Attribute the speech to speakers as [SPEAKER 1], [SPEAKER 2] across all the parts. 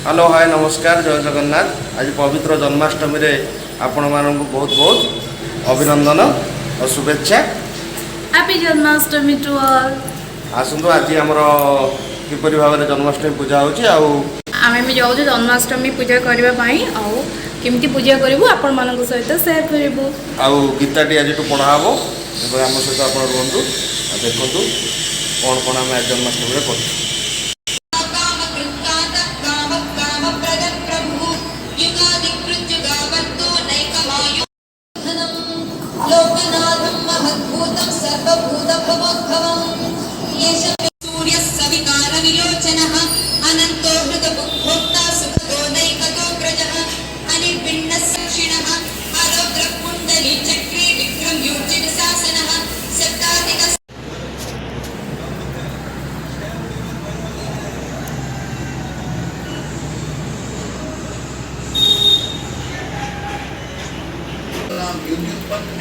[SPEAKER 1] Hello hi नमस्कार जय जगन्नाथ। आज पवित्र जन्माष्टमी रे आपण मानक बहुत बहुत अभिनंदन और शुभेच्छा।
[SPEAKER 2] Happy Janmashtami to all.
[SPEAKER 1] आसतु आज आमर किपरि भाव में जन्माष्टमी पूजा होची
[SPEAKER 2] आमे भी जाऊ जन्माष्टमी पूजा करबा पई आउ केमती पूजा करिवु आपण मानक सहित शेयर करिवु
[SPEAKER 1] आउ गीताटी आज पढ़ा हबो एवं आम सहित आपण रुहतु देखु कौन कौन आम जन्माष्टमी रे करू।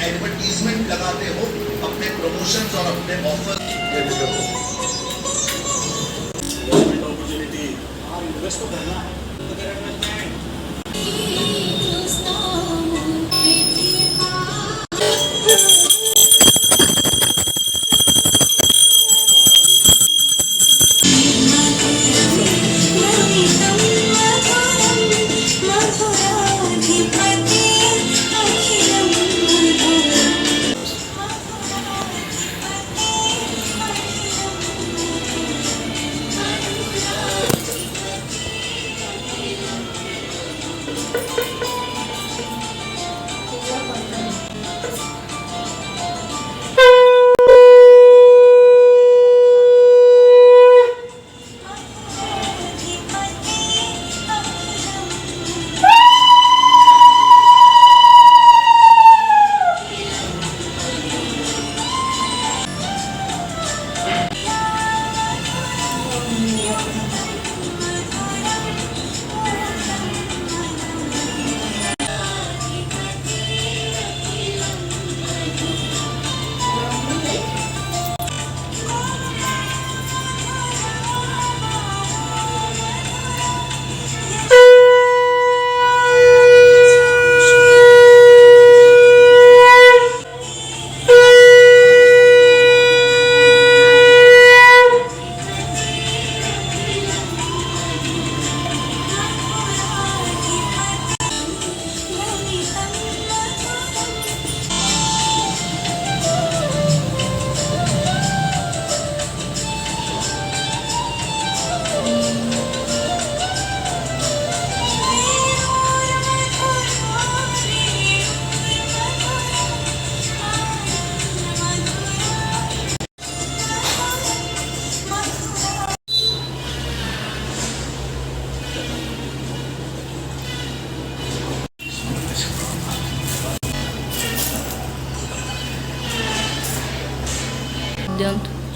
[SPEAKER 3] एडवर्टीजमेंट लगाते हो अपने प्रमोशंस और अपने ऑफर अपॉर्चुनिटी इन्वेस्ट तो करना है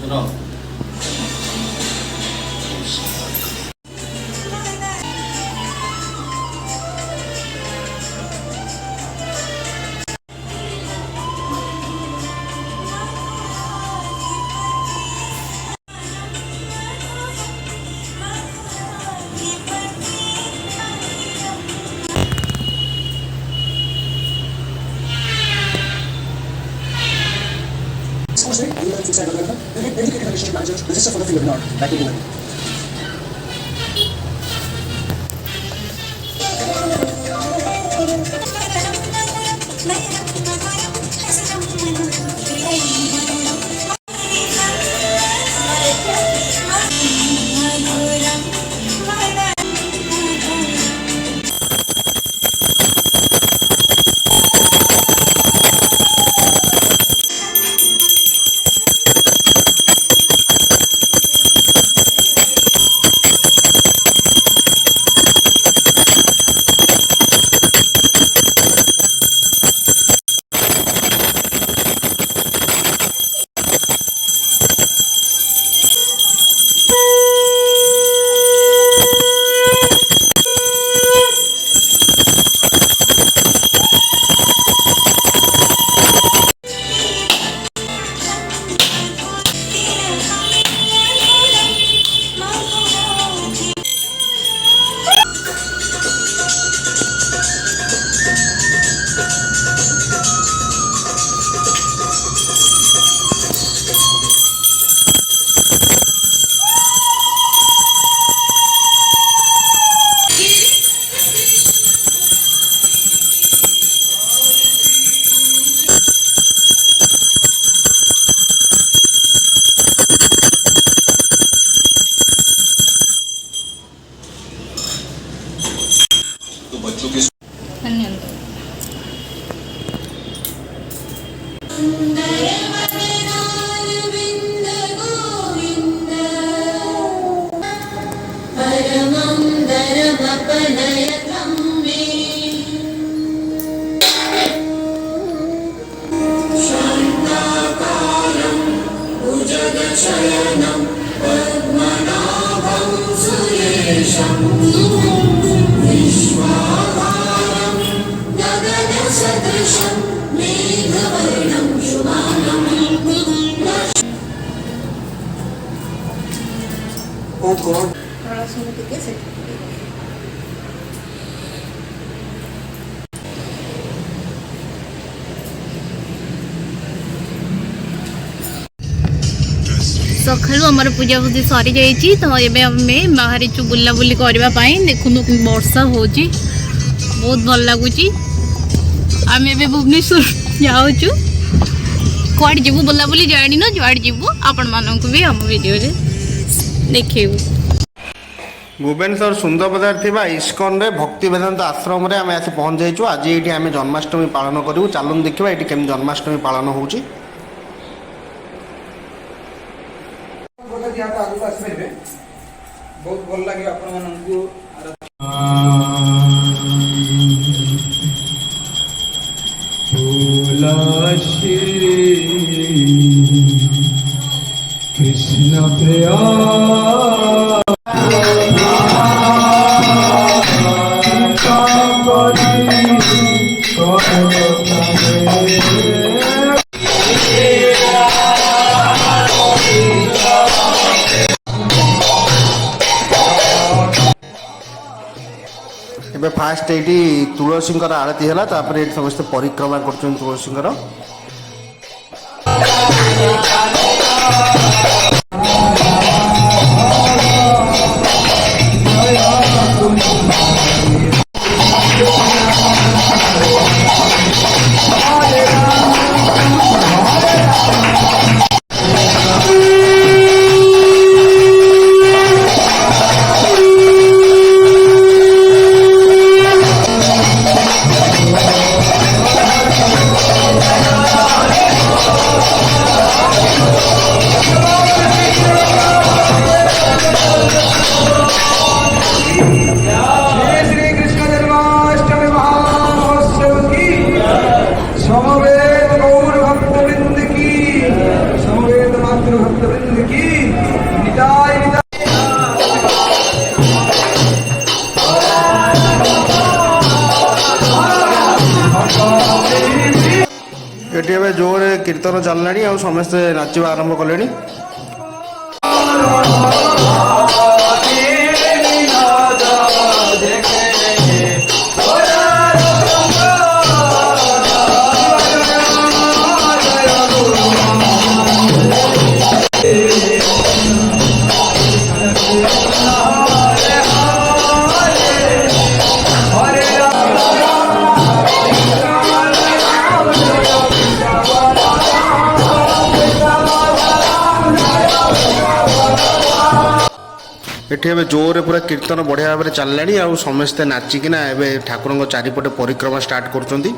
[SPEAKER 3] सुनो register for the free webinar. Back to you. तो बच्चों के
[SPEAKER 2] धन्यवाद।
[SPEAKER 3] Oh God.
[SPEAKER 2] सकाळु आमर पूजा पूजी सरी जाइए तो ये आम बाहर बुला बुली करने देखु वर्षा हो बहुत भल लगुच आम ए भुवनेश्वर जाऊँ कौड़ जीवु बुला बुली जानी न जुआड़ जीवु आपण मानक भी आम वीडियो देखू।
[SPEAKER 1] भुवनेश्वर सुंदर बजार थी इस्कन रे भक्ति वेदांत आश्रम रे आम आसी पहुँच जाइए। आज ये आम जन्माष्टमी पालन करूँ। चलून देखा ये केम जन्माष्टमी पालन हो
[SPEAKER 4] बहुत भल लगे आपण मानकु कृष्ण प्रिया
[SPEAKER 1] ଏବେ ଫାଷ୍ଟ ଏଇଠି ତୁଳସୀଙ୍କର ଆଳତି ହେଲା, ତାପରେ ଏଇଠି ସମସ୍ତେ ପରିକ୍ରମା କରୁଛନ୍ତି ତୁଳସୀଙ୍କର। एटी ए जोर कीर्तन चलना आ समस्ते नाचवा आरंभ कले। एठी एबे जोर पूरा कीर्तन बढ़िया भाव में चललानी आ समस्ते नाचिकिना एबे ठाकुर चारिपटे परिक्रमा स्टार्ट करुछंती।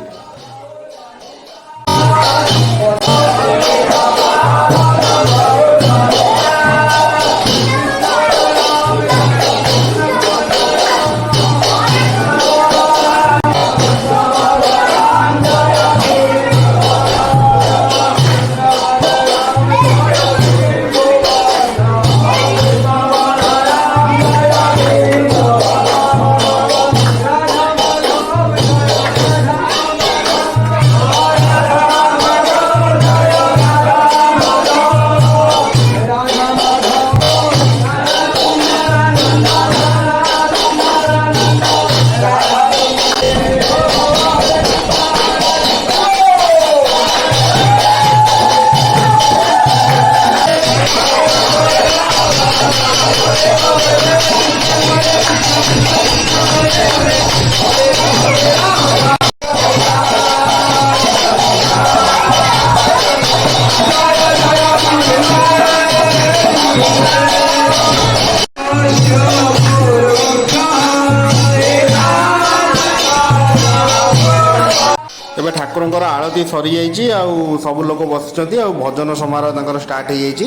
[SPEAKER 1] ଠାକୁରଙ୍କର ଆଳତି ସରିଯାଇଛି ଆଉ ସବୁ ଲୋକ ବସିଛନ୍ତି ଆଉ ଭଜନ ସମାରୋହ ତାଙ୍କର ଷ୍ଟାର୍ଟ ହେଇଯାଇଛି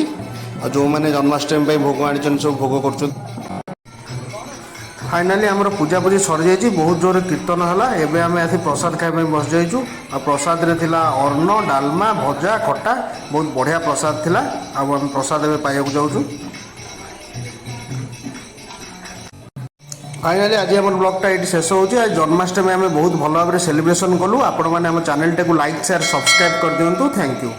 [SPEAKER 1] ଆଉ ଯେଉଁମାନେ ଜନ୍ମାଷ୍ଟମୀ ପାଇଁ ଭୋଗ ଆଣିଛନ୍ତି ସବୁ ଭୋଗ କରୁଛନ୍ତି। फाइनाली आमर पूजापूजी सरी जाइए बहुत जोर कीर्तन है एवं आम आसी प्रसाद खाया बस आ प्रसाद रे थिला अन्न डालमा भजा खटा बहुत बढ़िया प्रसाद थिला आम प्रसाद एवं पाइबा जाऊँ। फाइनाली आज आम ब्लॉगटा ये शेष हो जन्माष्टमी आम बहुत भल भाव में सेलिब्रेशन कलु। आपण मैंने आम channel time like share subscribe कर दिंतु। Thank you.